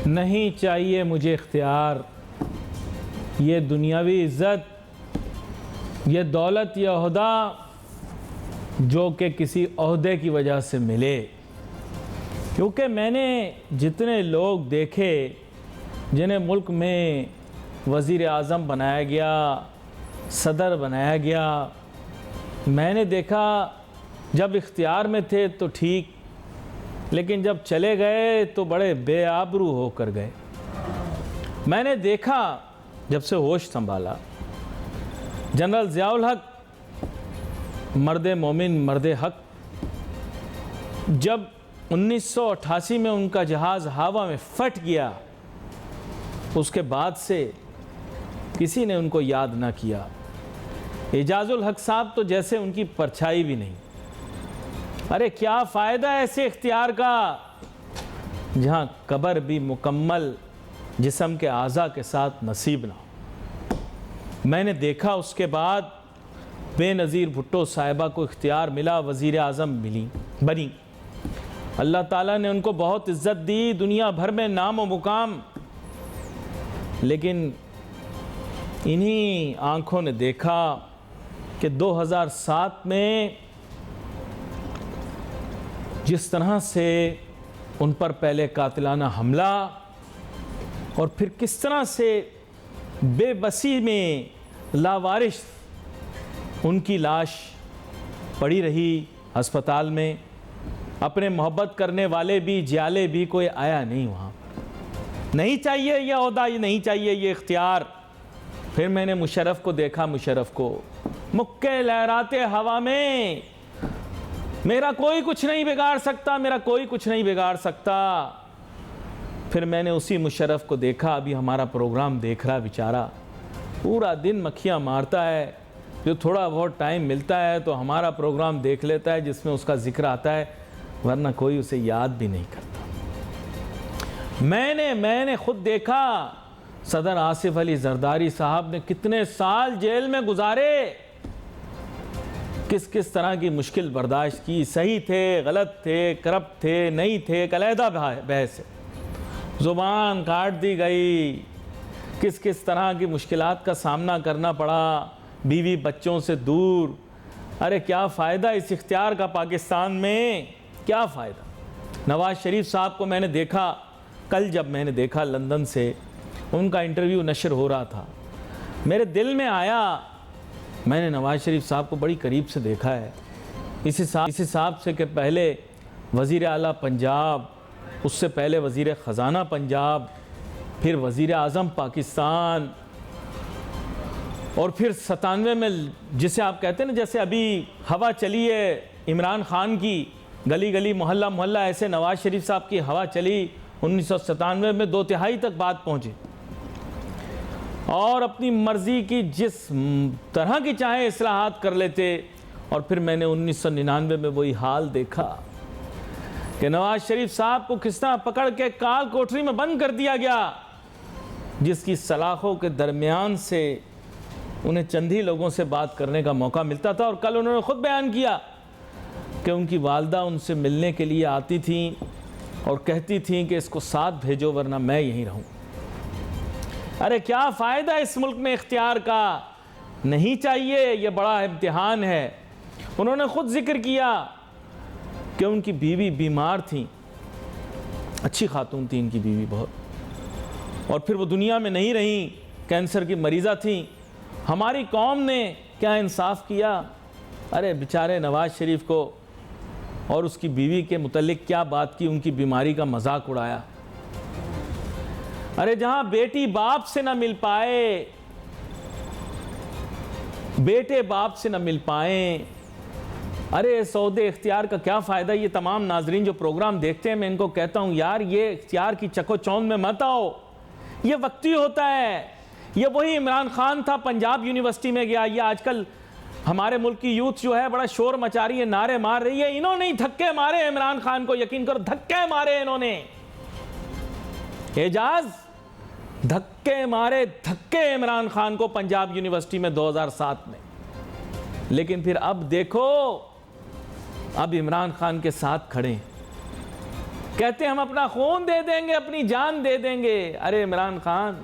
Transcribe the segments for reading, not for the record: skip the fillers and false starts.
नहीं चाहिए मुझे इख्तियार, ये दुनियावी इज़्ज़त, ये दौलत, ये ओहदा जो कि किसी ओहदे की वजह से मिले। क्योंकि मैंने जितने लोग देखे जिन्हें मुल्क में वज़ीर आज़म बनाया गया, सदर बनाया गया, मैंने देखा जब इख्तियार में थे तो ठीक, लेकिन जब चले गए तो बड़े बेआबरू होकर गए। मैंने देखा जब से होश संभाला, जनरल ज़ियाउल हक मर्द मोमिन मर्द हक, जब 1988 में उनका जहाज़ हवा में फट गया, उसके बाद से किसी ने उनको याद ना किया। एजाजुल हक साहब तो जैसे उनकी परछाई भी नहीं। अरे क्या फ़ायदा ऐसे इख्तियार का जहाँ कब्र भी मुकम्मल जिस्म के आज़ा के साथ नसीब ना हो। मैंने देखा उसके बाद बेनज़ीर भुट्टो साहिबा को इख्तियार मिला, वज़ीर आज़म बनी। अल्लाह ताला ने उनको बहुत इज़्ज़त दी, दुनिया भर में नाम व मुकाम, लेकिन इन्हीं आँखों ने देखा कि 2007 में जिस तरह से उन पर पहले कातिलाना हमला और फिर किस तरह से बेबसी में लावारिस उनकी लाश पड़ी रही अस्पताल में, अपने मोहब्बत करने वाले भी, जियाले भी, कोई आया नहीं वहाँ। नहीं चाहिए ये ओहदा, ये नहीं चाहिए ये इख्तियार। फिर मैंने मुशर्रफ को देखा, मुशर्रफ को मुक्के लहराते हवा में, मेरा कोई कुछ नहीं बिगाड़ सकता, मेरा कोई कुछ नहीं बिगाड़ सकता। फिर मैंने उसी मुशर्रफ को देखा, अभी हमारा प्रोग्राम देख रहा बेचारा, पूरा दिन मक्खियाँ मारता है, जो थोड़ा बहुत टाइम मिलता है तो हमारा प्रोग्राम देख लेता है जिसमें उसका जिक्र आता है, वरना कोई उसे याद भी नहीं करता। मैंने खुद देखा सदर आसिफ अली जरदारी साहब ने कितने साल जेल में गुजारे, किस किस तरह की मुश्किल बर्दाश्त की, सही थे, गलत थे, करप्ट थे, नहीं थे, एक अलहदा बहस है, ज़ुबान काट दी गई, किस किस तरह की मुश्किलात का सामना करना पड़ा, बीवी बच्चों से दूर। अरे क्या फ़ायदा इस इख्तियार का पाकिस्तान में, क्या फ़ायदा। नवाज़ शरीफ साहब को मैंने देखा, कल जब मैंने देखा लंदन से उनका इंटरव्यू नशर हो रहा था, मेरे दिल में आया, मैंने नवाज़ शरीफ साहब को बड़ी करीब से देखा है, इस हिसाब से कि पहले वज़ीर आला पंजाब, उससे पहले वज़ीर ख़ज़ाना पंजाब, फिर वज़ीर आज़म पाकिस्तान, और फिर 97 में जिसे आप कहते हैं ना, जैसे अभी हवा चली है इमरान ख़ान की, गली गली मोहल्ला मोहल्ला, ऐसे नवाज़ शरीफ साहब की हवा चली 1997 में, 2/3 तक बात पहुँची और अपनी मर्ज़ी की जिस तरह की चाहे इस्लाहात कर लेते। और फिर मैंने 1999 में वही हाल देखा कि नवाज़ शरीफ साहब को किस तरह पकड़ के काल कोठरी में बंद कर दिया गया, जिसकी सलाखों के दरमियान से उन्हें चंद ही लोगों से बात करने का मौका मिलता था। और कल उन्होंने ख़ुद बयान किया कि उनकी वालदा उनसे मिलने के लिए आती थी और कहती थी कि इसको साथ भेजो वरना मैं यहीं रहूं। अरे क्या फ़ायदा इस मुल्क में इख्तियार का, नहीं चाहिए, ये बड़ा इम्तिहान है। उन्होंने ख़ुद जिक्र किया कि उनकी बीवी बीमार थी, अच्छी खातून थी इनकी बीवी बहुत, और फिर वो दुनिया में नहीं रहीं, कैंसर की मरीज़ा थी। हमारी कौम ने क्या इंसाफ किया। अरे बेचारे नवाज़ शरीफ को और उसकी बीवी के मुतल्लिक क्या बात की, उनकी बीमारी का मजाक उड़ाया। अरे जहां बेटी बाप से ना मिल पाए, बेटे बाप से ना मिल पाए, अरे सौदे इख्तियार का क्या फ़ायदा। ये तमाम नाजरीन जो प्रोग्राम देखते हैं, मैं इनको कहता हूँ यार ये इख्तियार की चकोचौंध में मत आओ, ये वक्ती होता है। ये वही इमरान खान था, पंजाब यूनिवर्सिटी में गया। ये आजकल हमारे मुल्क की यूथ जो है बड़ा शोर मचा रही है, नारे मार रही है, इन्होंने ही धक्के मारे इमरान खान को, यकीन करो धक्के मारे इन्होंने। एजाज धक्के मारे, धक्के इमरान खान को पंजाब यूनिवर्सिटी में 2007 में। लेकिन फिर अब देखो, अब इमरान खान के साथ खड़े, कहते हैं हम अपना खून दे देंगे, अपनी जान दे देंगे। अरे इमरान खान,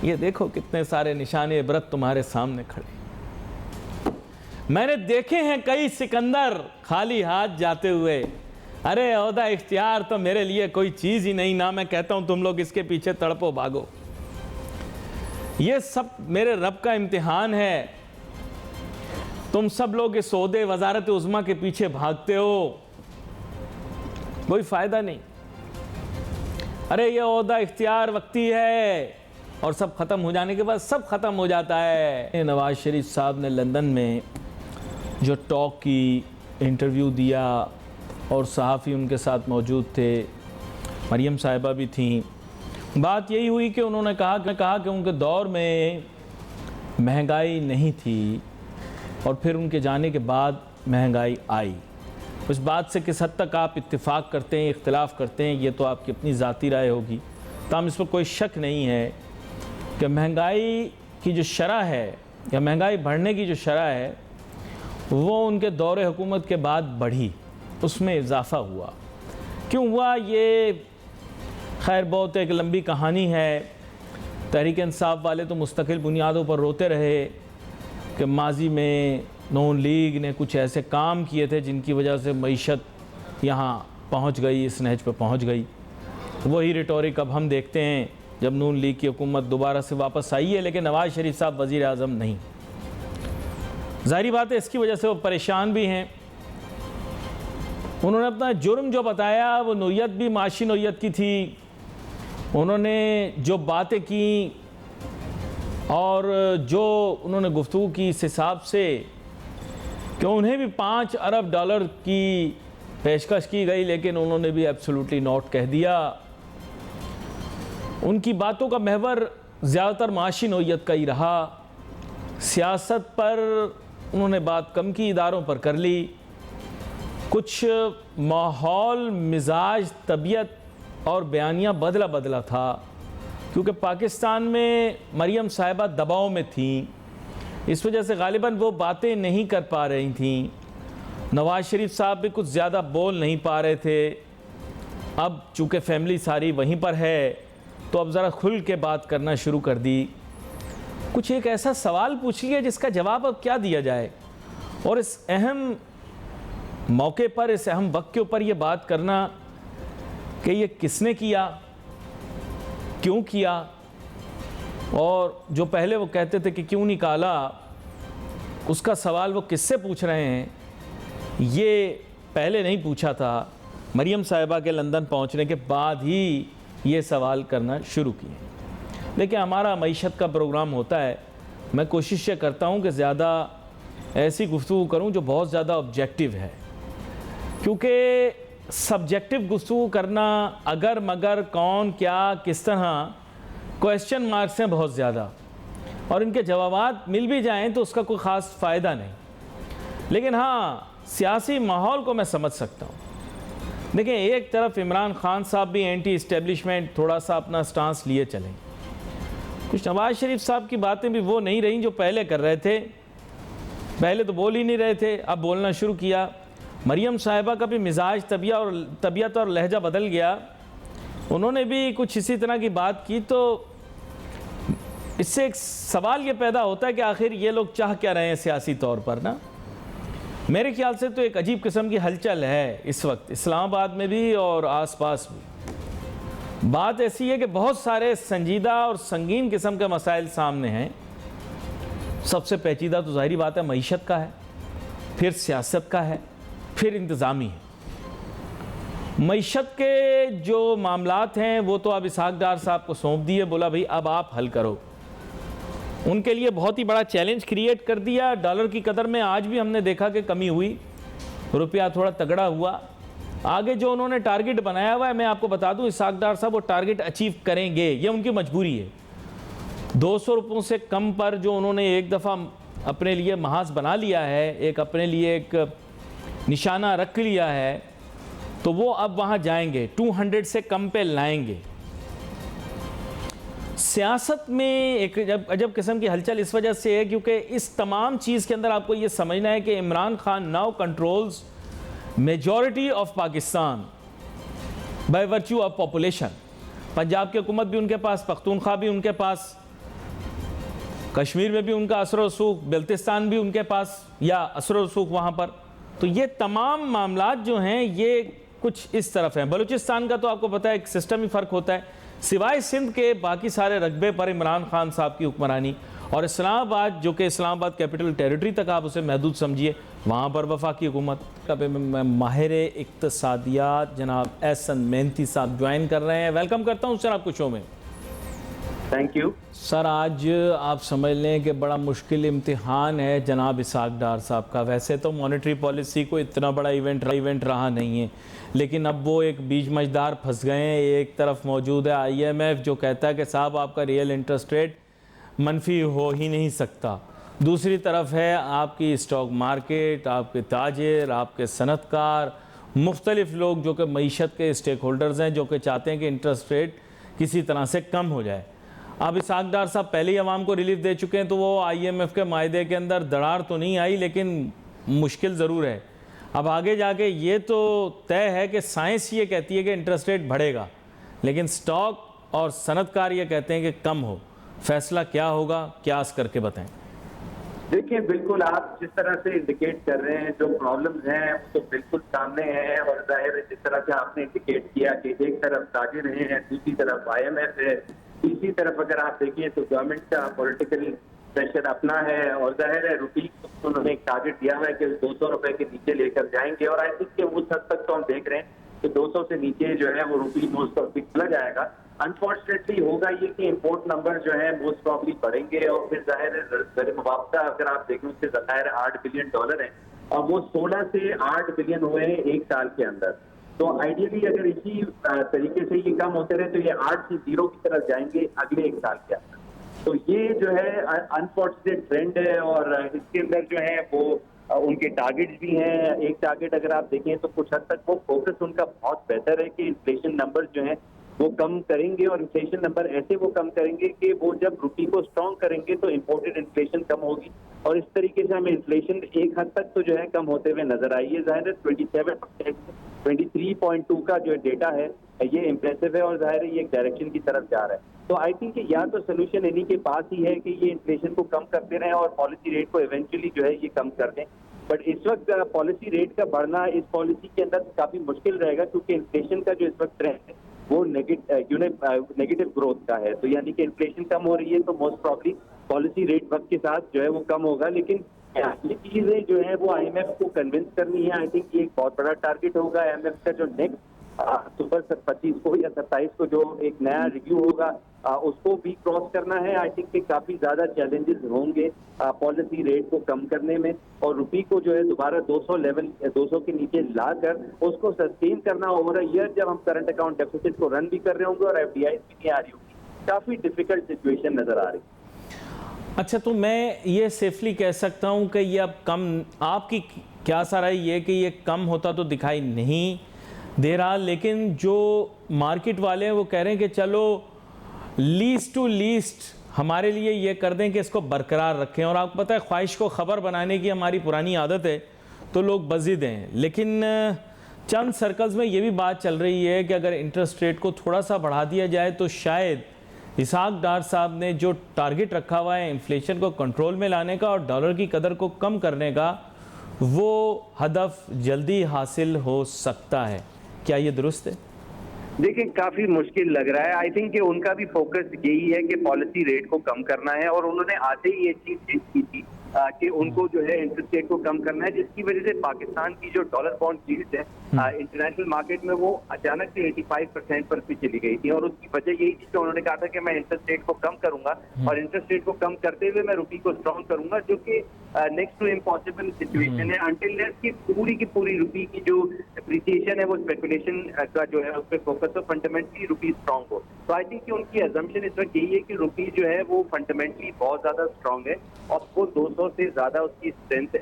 ये देखो कितने सारे निशाने इबरत तुम्हारे सामने खड़े। मैंने देखे हैं कई सिकंदर खाली हाथ जाते हुए। अरे ओहदा इख्तियार तो मेरे लिए कोई चीज़ ही नहीं ना। मैं कहता हूं तुम लोग इसके पीछे तड़पो भागो। ये सब मेरे रब का इम्तिहान है। तुम सब लोग इस ओहदे वजारत उज़्मा के पीछे भागते हो, कोई फायदा नहीं। अरे ये ओहदा इख्तियार वक्ती है और सब ख़त्म हो जाने के बाद सब ख़त्म हो जाता है। नवाज शरीफ साहब ने लंदन में जो टॉक की, इंटरव्यू दिया और सहाफ़ी उनके साथ मौजूद थे, मरियम साहिबा भी थीं। बात यही हुई कि उन्होंने कहा कि उनके दौर में महंगाई नहीं थी और फिर उनके जाने के बाद महंगाई आई। उस बात से किस हद तक आप इत्तेफाक करते हैं, इख्तिलाफ़ करते हैं, ये तो आपकी अपनी ज़ाती राय होगी। ताहम इस पर कोई शक नहीं है कि महंगाई की जो शरह है या महंगाई बढ़ने की जो शरह है वो उनके दौरे हुकूमत के बाद बढ़ी, उसमें इजाफ़ा हुआ। क्यों हुआ ये खैर बहुत एक लंबी कहानी है। तहरीक इंसाफ वाले तो मुस्तकिल बुनियादों पर रोते रहे कि माजी में नून लीग ने कुछ ऐसे काम किए थे जिनकी वजह से मईशत यहाँ पहुँच गई, इस नहज पर पहुँच गई। वही रिटोरिक अब हम देखते हैं जब नून लीग की हुकूमत दोबारा से वापस आई है, लेकिन नवाज शरीफ साहब वज़ीर आज़म नहीं। ज़ाहिर बात है इसकी वजह से वो परेशान भी हैं। उन्होंने अपना जुर्म जो बताया वो नोयत भी माशी नोयत की थी। उन्होंने जो बातें की और जो उन्होंने गुफ्तगू की इस हिसाब से कि उन्हें भी 5 अरब डॉलर की पेशकश की गई, लेकिन उन्होंने भी एब्सोल्युटली नॉट कह दिया। उनकी बातों का महवर ज़्यादातर माशी नोयत का ही रहा। सियासत पर उन्होंने बात कम की, इदारों पर कर ली। कुछ माहौल, मिजाज, तबीयत और बयानिया बदला बदला था क्योंकि पाकिस्तान में मरियम साहिबा दबाव में थीं। इस वजह से गालिबन वो बातें नहीं कर पा रही थीं। नवाज शरीफ साहब भी कुछ ज़्यादा बोल नहीं पा रहे थे। अब चूँकि फैमिली सारी वहीं पर है तो अब ज़रा खुल के बात करना शुरू कर दी। कुछ एक ऐसा सवाल पूछ लिया जिसका जवाब अब क्या दिया जाए, और इस अहम मौके पर, इस अहम वक्त के ऊपर ये बात करना कि ये किसने किया, क्यों किया, और जो पहले वो कहते थे कि क्यों निकाला, उसका सवाल वो किससे पूछ रहे हैं, ये पहले नहीं पूछा था। मरियम साहिबा के लंदन पहुंचने के बाद ही ये सवाल करना शुरू किए। देखिए हमारा मईशत का प्रोग्राम होता है, मैं कोशिश ये करता हूँ कि ज़्यादा ऐसी गुफ्तगू करूँ जो बहुत ज़्यादा ऑब्जेक्टिव है, क्योंकि सब्जेक्टिव गुफ्तगू करना अगर मगर कौन क्या किस तरह क्वेश्चन मार्क्स हैं बहुत ज़्यादा, और इनके जवाबात मिल भी जाएं तो उसका कोई ख़ास फ़ायदा नहीं। लेकिन हाँ, सियासी माहौल को मैं समझ सकता हूँ। देखें, एक तरफ इमरान खान साहब भी एंटी इस्टेब्लिशमेंट थोड़ा सा अपना स्टांस लिए चलें। कुछ नवाज शरीफ साहब की बातें भी वो नहीं रहीं जो पहले कर रहे थे। पहले तो बोल ही नहीं रहे थे, अब बोलना शुरू किया। मरियम साहिबा का भी मिजाज, तबीयत और लहजा बदल गया। उन्होंने भी कुछ इसी तरह की बात की, तो इससे एक सवाल ये पैदा होता है कि आखिर ये लोग चाह क्या रहे हैं सियासी तौर पर ना। मेरे ख्याल से तो एक अजीब किस्म की हलचल है इस वक्त इस्लामाबाद में भी और आसपास भी। बात ऐसी है कि बहुत सारे संजीदा और संगीन किस्म के मसाइल सामने हैं। सबसे पेचीदा तो ज़ाहिरी बात है मईशत का है, फिर सियासत का है, फिर इंतज़ामी है। मईशत के जो मामलात हैं वो तो अब इसहाक डार साहब को सौंप दिए, बोला भाई अब आप हल करो। उनके लिए बहुत ही बड़ा चैलेंज क्रिएट कर दिया। डॉलर की कदर में आज भी हमने देखा कि कमी हुई, रुपया थोड़ा तगड़ा हुआ। आगे जो उन्होंने टारगेट बनाया हुआ है, मैं आपको बता दूं इसहाक डार साहब वो टारगेट अचीव करेंगे, ये उनकी मजबूरी है। 200 रुपयों से कम पर जो उन्होंने एक दफ़ा अपने लिए महाज बना लिया है, एक अपने लिए एक निशाना रख लिया है, तो वो अब वहाँ जाएंगे, 200 से कम पे लाएंगे। सियासत में एक अजब किस्म की हलचल इस वजह से है क्योंकि इस तमाम चीज़ के अंदर आपको ये समझना है कि Imran Khan now controls majority of Pakistan. By virtue of population. Punjab की हुकूमत भी उनके पास, पख्तूनख्वा भी उनके पास, कश्मीर में भी उनका असर व रसूख, बल्तिस्तान भी उनके पास या असर व रसूख वहाँ पर। तो ये तमाम मामलात जो हैं ये कुछ इस तरफ हैं। बलूचिस्तान का तो आपको पता है एक सिस्टम ही फ़र्क होता है, सिवाय सिंध के बाकी सारे रकबे पर इमरान खान साहब की हुक्मरानी, और इस्लामाबाद जो कि इस्लामाबाद कैपिटल टेरिटरी तक आप उसे महदूद समझिए, वहाँ पर वफाकी हुकूमत। माहिर इक्तसादियात जनाब एहसन मेहनती साहब ज्वाइन कर रहे हैं। वेलकम करता हूँ सर आपको शो में। Thank you sir. आज आप समझ लें कि बड़ा मुश्किल इम्तिहान है जनाब इसहाक डार साहब का। वैसे तो मॉनेटरी पॉलिसी को इतना बड़ा इवेंट रहा नहीं है, लेकिन अब वो एक बीच मझदार फंस गए हैं। एक तरफ मौजूद है IMF जो कहता है कि साहब आपका रियल इंटरेस्ट रेट मनफी हो ही नहीं सकता। दूसरी तरफ है आपकी स्टॉक मार्केट, आपके ताजिर, आपके सनतकार, मुख्तलिफ लोग जो कि मईशत के स्टेक होल्डर्स हैं, जो कि चाहते हैं कि इंटरेस्ट रेट किसी तरह से कम हो जाए। अब इसहाक डार साहब पहले ही अवाम को रिलीफ दे चुके हैं, तो वो IMF के मायदे के अंदर दरार तो नहीं आई, लेकिन मुश्किल ज़रूर है। अब आगे जाके ये तो तय है कि साइंस ये कहती है कि इंटरेस्ट रेट बढ़ेगा, लेकिन स्टॉक और सनतकार ये कहते हैं कि कम हो। फैसला क्या होगा, क्या करके बताएं। देखिए, बिल्कुल आप जिस तरह से इंडिकेट कर रहे हैं, जो प्रॉब्लम्स हैं वो तो बिल्कुल सामने हैं। और जाहिर है जिस तरह से आपने इंडिकेट किया कि एक तरफ ताजिर हैं, दूसरी तरफ IMF है, तीसरी तरफ अगर आप देखिए तो गवर्नमेंट का पॉलिटिकल प्रेशर अपना है, और जाहिर है रुपये को उन्होंने एक टारगेट दिया हुआ है कि 200 रुपए के नीचे लेकर जाएंगे। और आई थिंक कि उस हद तक तो हम देख रहे हैं कि 200 से नीचे जो है वो रुपये मोस्ट प्रॉब्ली चला जाएगा। अनफॉर्चुनेटली होगा ये कि इंपोर्ट नंबर जो है मोस्ट प्रॉब्ली बढ़ेंगे, और फिर जाहिर है ज़र मुआवजा अगर आप देखें उसके ज़खायर $8 बिलियन है, और वो 16 से 8 बिलियन हुए हैं एक साल के अंदर। तो आइडियली अगर इसी तरीके से ये कम होते रहे तो ये 8 से 0 की तरफ जाएंगे अगले एक साल के अंदर। तो ये जो है अनफॉर्चुनेट ट्रेंड है, और इसके अंदर जो है वो उनके टारगेट्स भी हैं। एक टारगेट अगर आप देखें तो कुछ हद तक वो फोकस उनका बहुत बेहतर है कि इन्फ्लेशन नंबर जो है वो कम करेंगे, और इन्फ्लेशन नंबर ऐसे वो कम करेंगे कि वो जब रुपये को स्ट्रॉन्ग करेंगे तो इंपोर्टेड इन्फ्लेशन कम होगी, और इस तरीके से हमें इन्फ्लेशन एक हद तक तो जो है कम होते हुए नजर आई है। जाहिर है 23.2 का जो डेटा है ये इम्प्रेसिव है, और जाहिर है ये एक डायरेक्शन की तरफ जा रहा है। तो आई थिंक या तो सोल्यूशन इन्हीं के पास ही है कि ये इन्फ्लेशन को कम करते रहें और पॉलिसी रेट को इवेंचुअली जो है ये कम कर दें। बट इस वक्त पॉलिसी रेट का बढ़ना इस पॉलिसी के अंदर काफी मुश्किल रहेगा, क्योंकि इन्फ्लेशन का जो इस वक्त ट्रेंड है वो नेगेटिव ग्रोथ का है। तो यानी कि इन्फ्लेशन कम हो रही है तो मोस्ट प्रॉब्ली पॉलिसी रेट वक्त के साथ जो है वो कम होगा। लेकिन ये चीजें जो है वो IMF को कन्विंस करनी है। आई थिंक ये एक बहुत बड़ा टारगेट होगा IMF का, जो नेक्स्ट अक्टूबर 25 को या 27 को जो एक नया रिव्यू होगा उसको भी क्रॉस करना है। आई थिंक कि काफी ज्यादा चैलेंजेस होंगे पॉलिसी रेट को कम करने में, और रुपये को जो है दोबारा 200 के नीचे लाकर उसको सस्टेन करना ओवर अ ईयर, जब हम करंट अकाउंट डेफिसिट को रन भी कर रहे होंगे और FDI भी नहीं आ रही होगी। काफी डिफिकल्ट सिचुएशन नजर आ रही है। अच्छा, तो मैं ये सेफली कह सकता हूँ कि ये अब कम, आपकी क्या सारा ये कि ये कम होता तो दिखाई नहीं दे रहा, लेकिन जो मार्केट वाले हैं वो कह रहे हैं कि चलो लीस्ट टू लीस्ट हमारे लिए ये कर दें कि इसको बरकरार रखें। और आपको पता है ख्वाहिश को ख़बर बनाने की हमारी पुरानी आदत है, तो लोग बज़िद हैं। लेकिन चंद सर्कल्स में ये भी बात चल रही है कि अगर इंटरेस्ट रेट को थोड़ा सा बढ़ा दिया जाए तो शायद इसहाक डार साहब ने जो टारगेट रखा हुआ है इन्फ्लेशन को कंट्रोल में लाने का और डॉलर की कदर को कम करने का, वो हदफ जल्दी हासिल हो सकता है। क्या ये दुरुस्त है? देखिए, काफी मुश्किल लग रहा है। आई थिंक कि उनका भी फोकस यही है कि पॉलिसी रेट को कम करना है, और उन्होंने आते ही ये चीज की थी कि उनको जो है इंटरेस्ट रेट को कम करना है, जिसकी वजह से पाकिस्तान की जो डॉलर बॉन्ड यील्ड है इंटरनेशनल मार्केट में वो अचानक से 85% पर भी चली गई थी। और उसकी वजह यही थी कि उन्होंने कहा था कि मैं इंटरेस्ट रेट को कम करूंगा, और इंटरेस्ट रेट को कम करते हुए मैं रुपये को स्ट्रॉन्ग करूंगा, जो कि नेक्स्ट टू इम्पॉसिबल सिचुएशन है अंटिल की पूरी रुपये की जो एप्रिसिएशन है वो स्पेकुलेशन का जो है उस पर फोकस हो, फंडामेंटली रुपये स्ट्रॉन्ग हो। तो आई थिंक कि उनकी अजम्पशन इस वक्त यही है कि रुपी जो है वो फंडामेंटली बहुत ज्यादा स्ट्रांग है और वो 200 से ज्यादा उसकी स्ट्रेंथ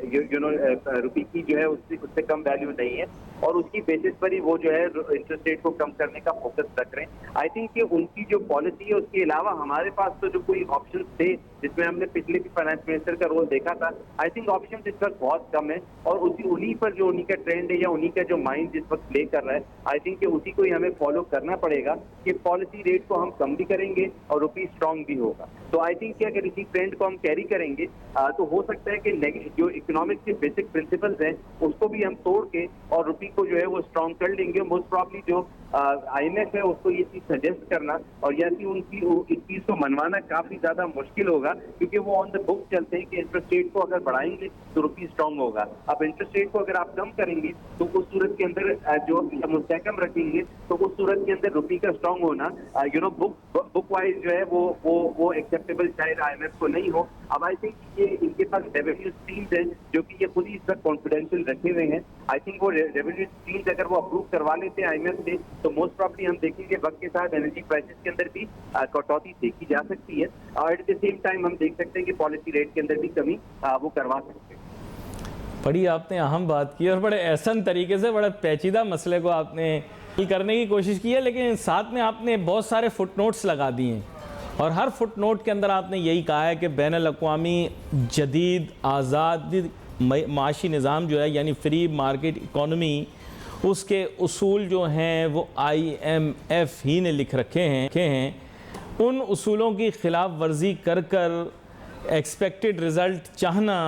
रुपी की जो है उससे कम वैल्यू नहीं है और उसकी बेसिस पर ही वो जो है इंटरेस्ट रेट को कम करने का फोकस रख रहे हैं। आई थिंक कि उनकी जो पॉलिसी है उसके अलावा हमारे पास तो जो कोई ऑप्शन थे जिसमें हमने पिछले भी फाइनेंस मिनिस्टर का रोल देखा था, आई थिंक ऑप्शन इस वक्त बहुत कम है और उन्हीं पर जो उन्हीं का ट्रेंड है या उन्हीं का जो माइंड जिस वक्त प्ले कर रहा है, आई थिंक कि उसी को ही हमें फॉलो करना पड़ेगा कि पॉलिसी रेट को हम कम भी करेंगे और रुपी स्ट्रांग भी होगा। तो आई थिंक कि अगर इसी ट्रेंड को हम कैरी करेंगे तो हो सकता है कि जो इकोनॉमिक्स के बेसिक प्रिंसिपल्स हैं उसको भी हम तोड़ के और रुपी को जो है वो स्ट्रांग कर लेंगे। मोस्ट प्रॉब्ली जो IMF है उसको ये चीज सजेस्ट करना और या कि उनकी इस चीज को मनवाना काफी ज्यादा मुश्किल होगा क्योंकि वो ऑन द बुक चलते हैं कि इंटरेस्ट रेट को अगर बढ़ाएंगे तो रुपी स्ट्रांग होगा। अब इंटरेस्ट रेट को अगर आप कम करेंगे तो उस सूरत के अंदर जो मुस्तहकम रखेंगे तो उस सूरत के अंदर रुपी का स्ट्रांग होना बुक वाइज जो है वो एक्सेप्टेबल शायद IMF को नहीं हो। अब आई थिंक ये इनके पास रेवेन्यू स्ट्रीम्स हैं जो कि ये खुद ही इस वक्त कॉन्फिडेंशियल रखे हुए हैं। आई थिंक वो रेवेन्यू स्ट्रीम्स अगर वो अप्रूव करवा लेते हैं IMF से तो मोस्ट प्रॉब्ली हम देखेंगे वक्त के साथ एनर्जी प्राइसेस के अंदर भी कटौती देखी जा सकती है और एट द सेम टाइम हम देख सकते हैं कि पॉलिसी रेट के अंदर भी कमी वो करवा सकते हैं। बड़ी आपने अहम बात की और बड़े एहसन तरीके से बड़े पेचीदा मसले को आपने हल करने की कोशिश की है, लेकिन साथ में आपने बहुत सारे फुटनोट्स लगा दिए हैं और हर फुटनोट के अंदर आपने यही कहा है कि बैनुल-अक़वामी जदीद आज़ाद माशी निज़ाम जो है यानी फ्री मार्केट इकॉनमी उसके उसूल जो हैं वो IMF ही ने लिख रखे हैं। उन उसूलों की ख़िलाफ़ वर्जी कर कर एक्सपेक्टेड रिज़ल्ट चाहना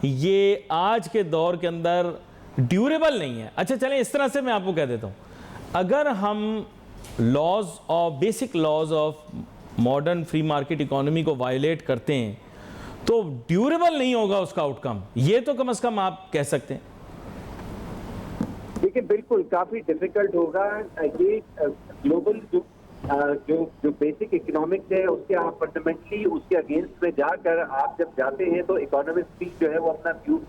ये आज के दौर के अंदर ड्यूरेबल नहीं है। अच्छा चलें इस तरह से मैं आपको कह देता हूँ, अगर हम laws of basic laws of modern free market economy को वायलेट करते हैं तो ड्यूरेबल नहीं होगा उसका आउटकम, ये तो कम से कम आप कह सकते हैं। देखिए बिल्कुल काफी डिफिकल्ट होगा ये ग्लोबल जो बेसिक इकोनॉमिक्स है उसके आप फंडामेंटली उसके अगेंस्ट में जाकर आप जब जाते हैं तो इकोनॉमिक्स भी जो है वो अपना व्यू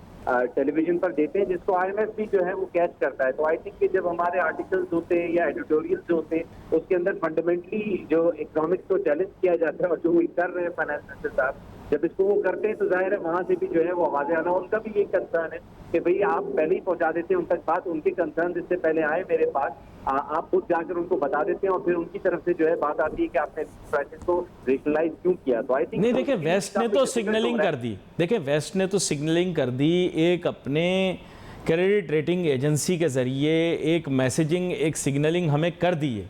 टेलीविजन पर देते हैं जिसको IMF भी जो है वो कैच करता है। तो आई थिंक कि जब हमारे आर्टिकल्स होते हैं या एडिटोरियल्स जो होते हैं उसके अंदर फंडामेंटली जो इकोनॉमिक्स को चैलेंज किया जाता है और जो वो कर रहे हैं फाइनेंस मिनिस्टर साहब जब इसको वो करते हैं तो जाहिर है वहां से भी जो है वो आवाजें आना। उनका भी ये कंसर्न है कि भाई आप पहले ही पहुंचा देते हैं उन तक बात, उनके कंसर्न इससे पहले आए मेरे पास, आप खुद जाकर उनको बता देते हैं और फिर उनकी तरफ से जो है बात आती है कि आपने प्राइसेस को रेशनलाइज क्यों किया। तो आई थिंक नहीं देखिए वेस्ट ने तो सिग्नलिंग कर दी, देखिए वेस्ट ने तो सिग्नलिंग कर दी, एक अपने क्रेडिट रेटिंग एजेंसी के ज़रिए एक मैसेजिंग एक सिग्नलिंग हमें कर दी है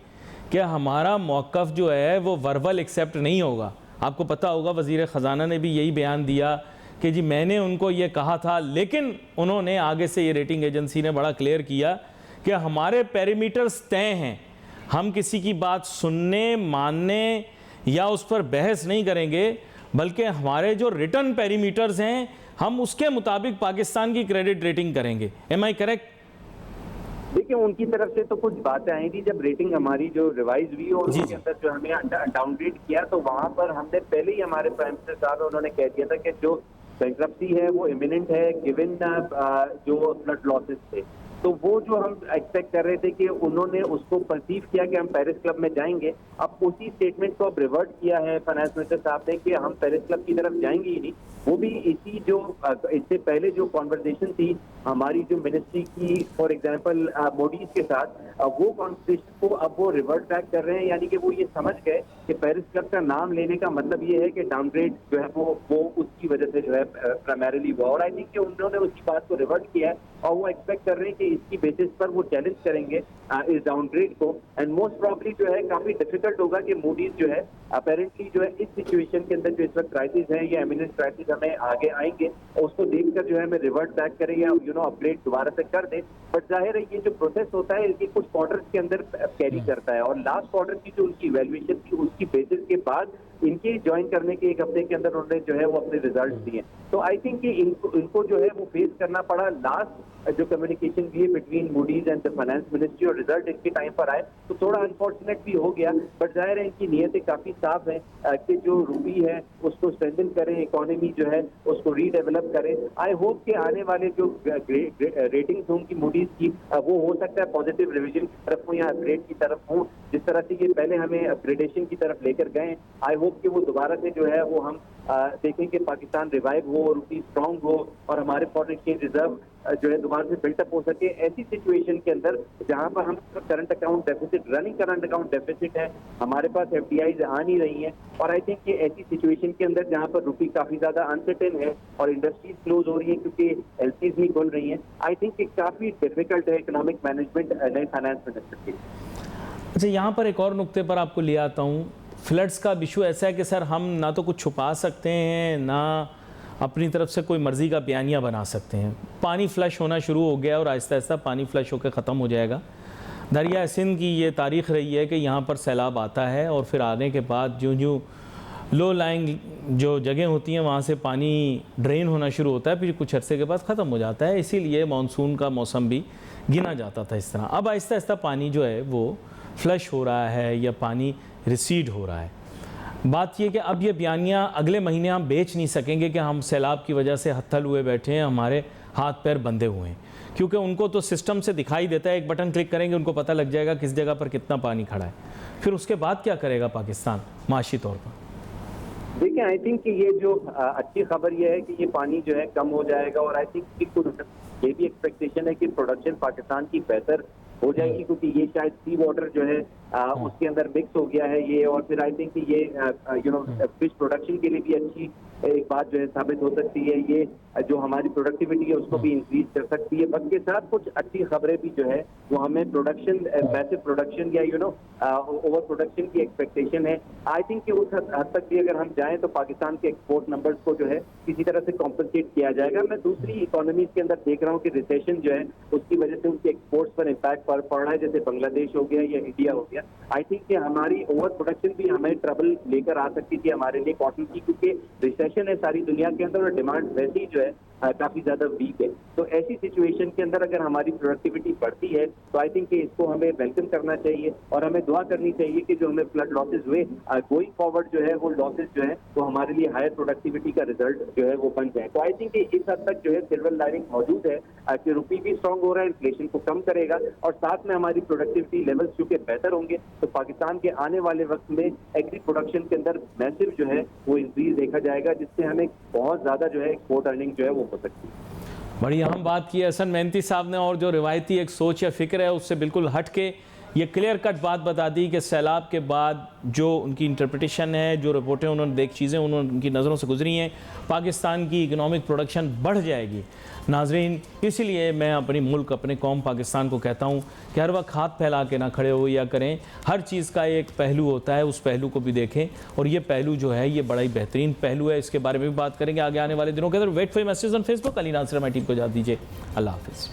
कि हमारा मौक़िफ़ जो है वो वर्बल एक्सेप्ट नहीं होगा। आपको पता होगा वज़ीर ख़जाना ने भी यही बयान दिया कि जी मैंने उनको ये कहा था, लेकिन उन्होंने आगे से ये रेटिंग एजेंसी ने बड़ा क्लियर किया कि हमारे पैरामीटर्स तय हैं, हम किसी की बात सुनने मानने या उस पर बहस नहीं करेंगे, बल्कि हमारे जो रिटर्न पैरामीटर्स हैं हम उसके मुताबिक पाकिस्तान की क्रेडिट रेटिंग करेंगे। Am I correct? देखिए उनकी तरफ से तो कुछ बातें आई थी जब रेटिंग हमारी जो रिवाइज हुई और उसके अंदर जो हमें डाउनग्रेड किया तो वहां पर हमने पहले ही हमारे प्राइम मिनिस्टर साहब उन्होंने कह दिया था कि जो बैंक्रप्सी है वो इमिनेंट है गिवन जो फ्लड लॉसेस थे। तो वो जो हम एक्सपेक्ट कर रहे थे कि उन्होंने उसको परसीव किया कि हम पेरिस क्लब में जाएंगे, अब उसी स्टेटमेंट को अब रिवर्ट किया है फाइनेंस मिनिस्टर साहब ने कि हम पेरिस क्लब की तरफ जाएंगे ही नहीं। वो भी इसी जो इससे पहले जो कॉन्वर्सेशन थी हमारी जो मिनिस्ट्री की फॉर एग्जांपल मोडीज के साथ, वो कॉन्वर्सेशन को अब वो रिवर्ट बैक कर रहे हैं, यानी कि वो ये समझ गए कि पेरिस क्लब का नाम लेने का मतलब ये है कि डाउनग्रेड जो है वो उसकी वजह से जो है प्राइमरीली हुआ। और आई थिंक कि उन्होंने उसकी बात को रिवर्ट किया है और वो एक्सपेक्ट कर रहे हैं कि इसकी बेसिस पर वो चैलेंज करेंगे इस डाउनग्रेड को। एंड मोस्ट प्रॉब्ली जो है काफी डिफिकल्ट होगा कि मूडीज जो है अपेरेंटली जो है इस सिचुएशन के अंदर जो इस वक्त क्राइसिस है या इमिनेंट क्राइसिस हमें आगे आएंगे उसको देखकर जो है हमें रिवर्ट बैक करें या अपग्रेड दोबारा से कर दें। बट जाहिर है ये जो प्रोसेस होता है ये कुछ क्वार्टर्स के अंदर कैरी करता है और लास्ट क्वार्टर की जो उनकी वैल्यूएशन थी उसकी बेसिस के बाद इनके ज्वाइन करने के 1 हफ्ते के अंदर उन्होंने जो है वो अपने रिजल्ट दिए। तो आई थिंक कि इनको जो है वो फेस करना पड़ा। लास्ट जो कम्युनिकेशन भी है between Moody's and the finance ministry और रिजल्ट इनके टाइम पर आए तो थोड़ा अनफॉर्चुनेट भी हो गया, बट जाहिर है इनकी नीयतें काफी साफ है कि जो रूपी है उसको स्ट्रेंथन करें, इकोनॉमी जो है उसको रीडेवलप करें। आई होप कि आने वाले जो रेटिंग्स होंगी मूडीज की वो हो सकता है पॉजिटिव रिविजन की तरफ हो या अपग्रेड की तरफ हो। जिस तरह से ये पहले हमें अपग्रेडेशन की तरफ लेकर गए, आई होप कि वो दोबारा से जो है वो हम देखें कि पाकिस्तान रिवाइव हो, रूपी स्ट्रांग हो और हमारे फॉरेन एक्सचेंज रिजर्व जो है दोबारा से बिल्टअप हो सके। ऐसी सिचुएशन के अंदर जहां पर हम current account deficit, running current account deficit है, हमारे पास एफडीआईज आ नहीं रही हैं, और आई थिंक कि ऐसी सिचुएशन के अंदर जहां पर रुपी काफी ज्यादा अनसर्टेन है और इंडस्ट्रीज क्लोज हो रही है क्योंकि एलसीज नहीं खुल रही हैं, आई थिंक कि काफी डिफिकल्ट है इकोनॉमिक मैनेजमेंट नए फाइनेंस मिनिस्टर के। अच्छा, यहाँ पर एक और नुक्ते पर आपको ले आता हूँ। फ्लड्स का इशू ऐसा है कि सर हम ना तो कुछ छुपा सकते हैं, ना अपनी तरफ से कोई मर्ज़ी का बयानिया बना सकते हैं। पानी फ्लश होना शुरू हो गया और आहिस्ता आहिस्ता पानी फ्लश होकर ख़त्म हो जाएगा। दरिया सिंध की ये तारीख़ रही है कि यहाँ पर सैलाब आता है और फिर आने के बाद जो लो लाइंग जो जगह होती हैं वहाँ से पानी ड्रेन होना शुरू होता है, फिर कुछ अरसे के बाद ख़त्म हो जाता है। इसीलिए मानसून का मौसम भी गिना जाता था इस तरह। अब आहिस्ता आहिस्ता पानी जो है वो फ्लश हो रहा है या पानी रिसीड हो रहा है। बात यह कि अब ये बयानिया अगले महीने हम बेच नहीं सकेंगे कि हम सैलाब की वजह से हत्थल हुए बैठे हैं, हमारे हाथ पैर बंधे हुए हैं, क्योंकि उनको तो सिस्टम से दिखाई देता है, एक बटन क्लिक करेंगे उनको पता लग जाएगा किस जगह पर कितना पानी खड़ा है। फिर उसके बाद क्या करेगा पाकिस्तान माशी तौर पर? देखिए, आई थिंक कि ये जो अच्छी खबर ये है कि ये पानी जो है कम हो जाएगा, और आई थिंक कि कुछ ये भी एक्सपेक्टेशन है कि प्रोडक्शन पाकिस्तान की बेहतर हो जाएगी, क्योंकि ये शायद सी वाटर जो है उसके अंदर मिक्स हो गया है ये, और फिर आई थिंक कि ये फिश प्रोडक्शन के लिए भी अच्छी एक बात जो है साबित हो सकती है। ये जो हमारी प्रोडक्टिविटी है उसको भी इंक्रीज कर सकती है। बट के साथ कुछ अच्छी खबरें भी जो है वो हमें प्रोडक्शन, मैसिव प्रोडक्शन या ओवर प्रोडक्शन की एक्सपेक्टेशन है। आई थिंक कि उस हद तक भी अगर हम जाएं तो पाकिस्तान के एक्सपोर्ट नंबर्स को जो है किसी तरह से कॉम्पनसेट किया जाएगा। मैं दूसरी इकोनॉमीज के अंदर देख रहा हूँ कि रिसेशन जो है उसकी वजह से उनके एक्सपोर्ट्स पर इम्पैक्ट पड़ रहा है, जैसे बांग्लादेश हो गया या इंडिया हो गया। आई थिंक कि हमारी ओवर प्रोडक्शन भी हमें ट्रबल लेकर आ सकती थी हमारे लिए कॉटन की, क्योंकि रिसेशन है सारी दुनिया के अंदर और डिमांड वैसे ही जो है काफी ज्यादा वीक है। तो ऐसी सिचुएशन के अंदर अगर हमारी प्रोडक्टिविटी बढ़ती है तो आई थिंक कि इसको हमें वेलकम करना चाहिए, और हमें दुआ करनी चाहिए कि जो हमें फ्लड लॉसेज हुए गोइंग फॉरवर्ड जो है वो लॉसेज जो है वो हमारे लिए हायर प्रोडक्टिविटी का रिजल्ट जो है वो बन जाए। तो आई थिंक कि इस हद तक जो है सिल्वर लाइनिंग मौजूद है कि रुपी भी स्ट्रांग हो रहा है, इन्फ्लेशन को कम करेगा, और साथ में हमारी प्रोडक्टिविटी लेवल्स चूंकि बेहतर होंगे तो पाकिस्तान के आने वाले वक्त में एग्री प्रोडक्शन के अंदर मैसिव जो है वो इंक्रीज देखा जाएगा, जिससे हमें बहुत ज्यादा जो है एक्सपोर्ट अर्निंग जो है वो हो सकती है। बड़ी अहम बात की है हसन मेहनती साहब ने, और जो रिवायती एक सोच या फिक्र है उससे बिल्कुल हट के ये क्लियर कट बात बता दी कि सैलाब के बाद जो उनकी इंटरप्रिटेशन है, जो रिपोर्टें उन्होंने देख, चीज़ें उन्होंने उनकी नज़रों से गुजरी हैं, पाकिस्तान की इकनॉमिक प्रोडक्शन बढ़ जाएगी। नाजरीन, इसीलिए मैं अपनी मुल्क, अपने कौम पाकिस्तान को कहता हूँ कि हर वक्त हाथ फैला के ना खड़े हो या करें। हर चीज़ का एक पहलू होता है, उस पहलू को भी देखें, और ये पहलू जो है ये बड़ा ही बेहतरीन पहलू है। इसके बारे में भी बात करेंगे आगे आने वाले दिनों के अंदर। Wait for message on Facebook. Ali Nasir हमारी टीम को इजाज़त दीजिए। अल्लाह हाफिज़।